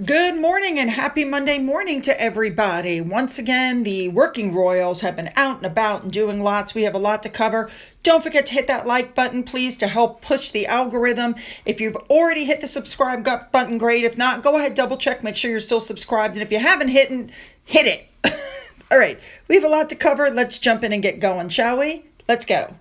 Good morning and happy Monday morning to everybody. Once again, the working royals have been out and about and doing lots. We have a lot to cover. Don't forget to hit that like button, please, to help push the algorithm. If you've already hit the subscribe button, great. If not, go ahead, double check, make sure you're still subscribed. And if you haven't hit it. All right, we have a lot to cover. Let's jump in and get going, shall we? Let's go.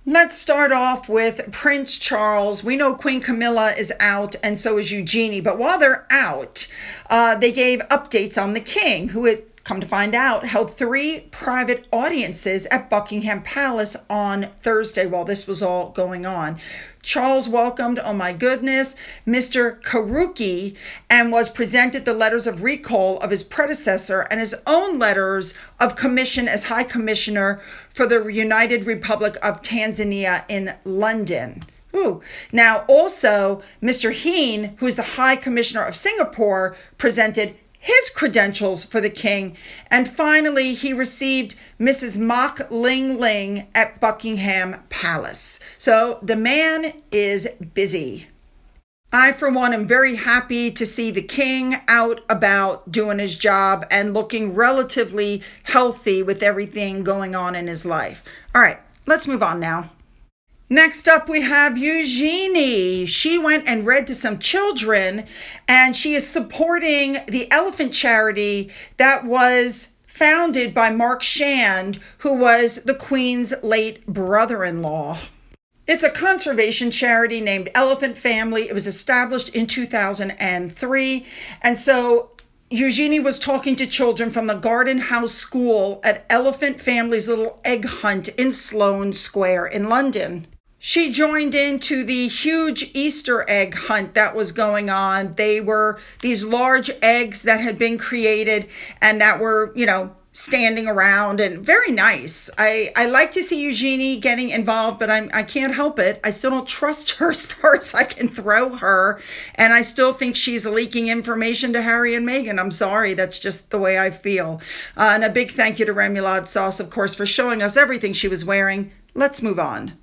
Let's start off with Prince Charles. We know Queen Camilla is out and so is Eugenie. But while they're out, they gave updates on the king, who had come to find out held 3 private audiences at Buckingham Palace on Thursday while this was all going on. Charles welcomed, oh my goodness, Mr. Karuki and was presented the letters of recall of his predecessor and his own letters of commission as High Commissioner for the United Republic of Tanzania in London. Ooh. Now also, Mr. Heen, who is the High Commissioner of Singapore, presented his credentials for the king. And finally, he received Mrs. Mok Ling Ling at Buckingham Palace. So the man is busy. I, for one, am very happy to see the king out about doing his job and looking relatively healthy with everything going on in his life. All right, let's move on now. Next up, we have Eugenie. She went and read to some children, and she is supporting the elephant charity that was founded by Mark Shand, who was the Queen's late brother-in-law. It's a conservation charity named Elephant Family. It was established in 2003, and so Eugenie was talking to children from the Garden House School at Elephant Family's little egg hunt in Sloane Square in London. She joined into the huge Easter egg hunt that was going on. They were these large eggs that had been created and that were, standing around, and very nice. I like to see Eugenie getting involved, but I can't help it. I still don't trust her as far as I can throw her. And I still think she's leaking information to Harry and Meghan. I'm sorry. That's just the way I feel. And a big thank you to Remoulade Sauce, of course, for showing us everything she was wearing. Let's move on.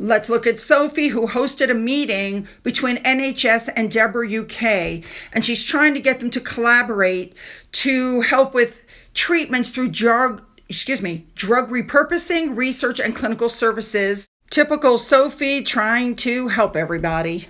Let's look at Sophie, who hosted a meeting between NHS and Gettr UK, and she's trying to get them to collaborate to help with treatments through drug repurposing, research, and clinical services. Typical Sophie trying to help everybody.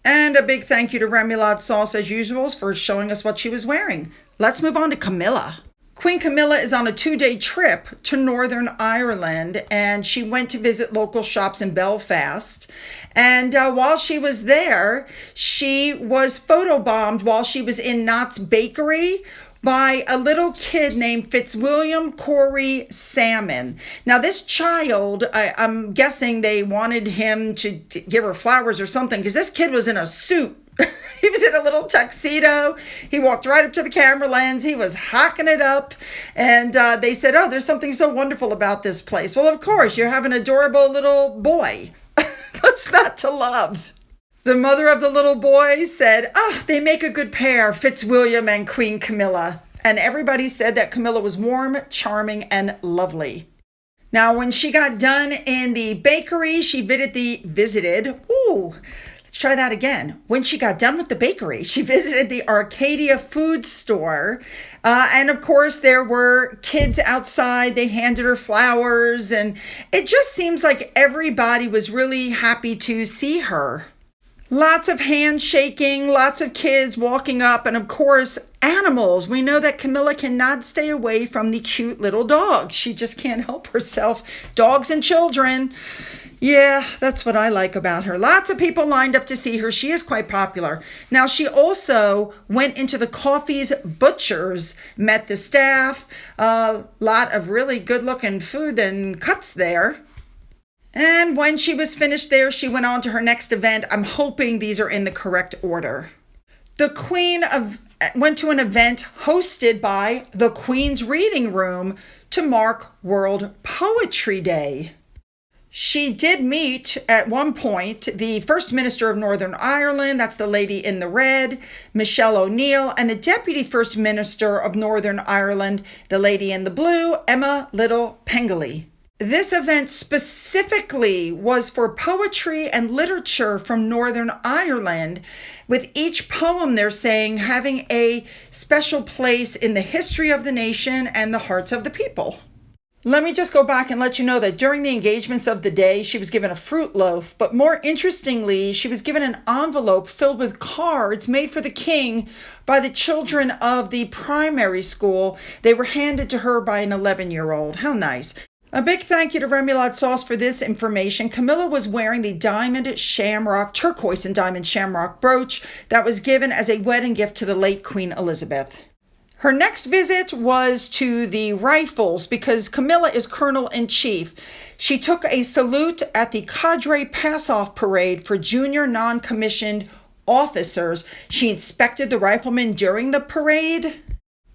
And a big thank you to Remoulade Sauce, as usual, for showing us what she was wearing. Let's move on to Camilla. Queen Camilla is on a 2-day trip to Northern Ireland, and she went to visit local shops in Belfast. And while she was there, she was photobombed while she was in Knott's Bakery by a little kid named Fitzwilliam Corey Salmon. Now, this child, I'm guessing they wanted him to give her flowers or something, because this kid was in a suit. He was in a little tuxedo. He walked right up to the camera lens. He was hocking it up. And they said, oh, there's something so wonderful about this place. Well, of course, you have an adorable little boy. What's not to love? The mother of the little boy said, they make a good pair, Fitzwilliam and Queen Camilla. And everybody said that Camilla was warm, charming, and lovely. Now, when she got done in the bakery, she Let's try that again. When she got done with the bakery, she visited the Arcadia food store. And of course, there were kids outside. They handed her flowers. And it just seems like everybody was really happy to see her. Lots of handshaking, lots of kids walking up, and of course, animals. We know that Camilla cannot stay away from the cute little dogs. She just can't help herself. Dogs and children. Yeah, that's what I like about her. Lots of people lined up to see her. She is quite popular. Now, she also went into the Coffee's Butchers, met the staff, a lot of really good-looking food and cuts there. And when she was finished there, she went on to her next event. I'm hoping these are in the correct order. The Queen went to an event hosted by the Queen's Reading Room to mark World Poetry Day. She did meet at one point the First Minister of Northern Ireland, that's the lady in the red, Michelle O'Neill, and the Deputy First Minister of Northern Ireland, the lady in the blue, Emma Little Pengilly. This event specifically was for poetry and literature from Northern Ireland, with each poem they're saying having a special place in the history of the nation and the hearts of the people. Let me just go back and let you know that during the engagements of the day, she was given a fruit loaf, but more interestingly, she was given an envelope filled with cards made for the king by the children of the primary school. They were handed to her by an 11-year-old. How nice. A big thank you to Remoulade Sauce for this information. Camilla was wearing the turquoise and diamond shamrock brooch that was given as a wedding gift to the late Queen Elizabeth. Her next visit was to the Rifles because Camilla is Colonel-in-Chief. She took a salute at the Cadre Pass-Off Parade for junior non-commissioned officers. She inspected the riflemen during the parade.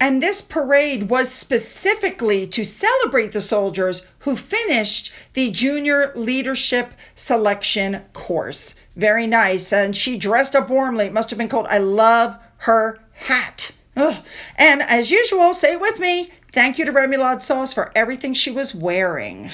And this parade was specifically to celebrate the soldiers who finished the junior leadership selection course. Very nice. And she dressed up warmly. It must have been cold. I love her hat. Ugh. And as usual, say it with me, thank you to Remoulade Sauce for everything she was wearing.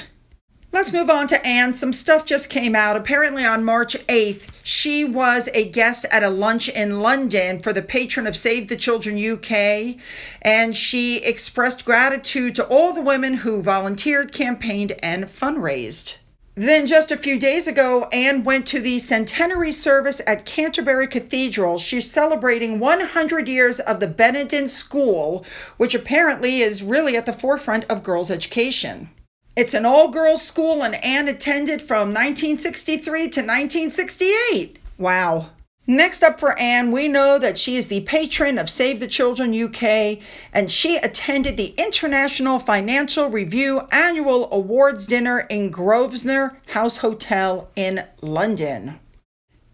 Let's move on to Anne. Some stuff just came out. Apparently on March 8th, she was a guest at a lunch in London for the patron of Save the Children UK, and she expressed gratitude to all the women who volunteered, campaigned, and fundraised. Then just a few days ago, Anne went to the centenary service at Canterbury Cathedral. She's celebrating 100 years of the Benedictine School, which apparently is really at the forefront of girls' education. It's an all-girls school, and Anne attended from 1963 to 1968. Wow. Next up for Anne, we know that she is the patron of Save the Children UK, and she attended the International Financial Review Annual Awards Dinner in Grosvenor House Hotel in London.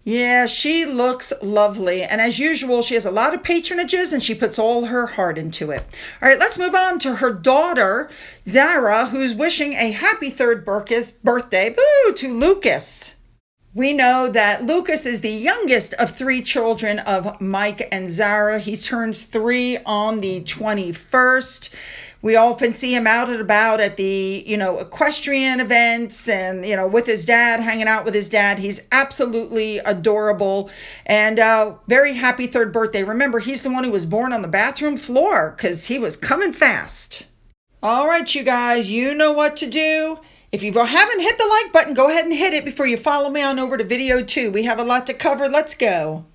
Yeah, she looks lovely. And as usual, she has a lot of patronages and she puts all her heart into it. All right, let's move on to her daughter, Zara, who's wishing a happy third birthday to Lucas. We know that Lucas is the youngest of 3 children of Mike and Zara. He turns 3 on the 21st. We often see him out and about at the, equestrian events and, with his dad, hanging out with his dad. He's absolutely adorable and very happy third birthday. Remember, he's the one who was born on the bathroom floor because he was coming fast. All right, you guys, you know what to do. If you haven't hit the like button, go ahead and hit it before you follow me on over to video 2. We have a lot to cover. Let's go.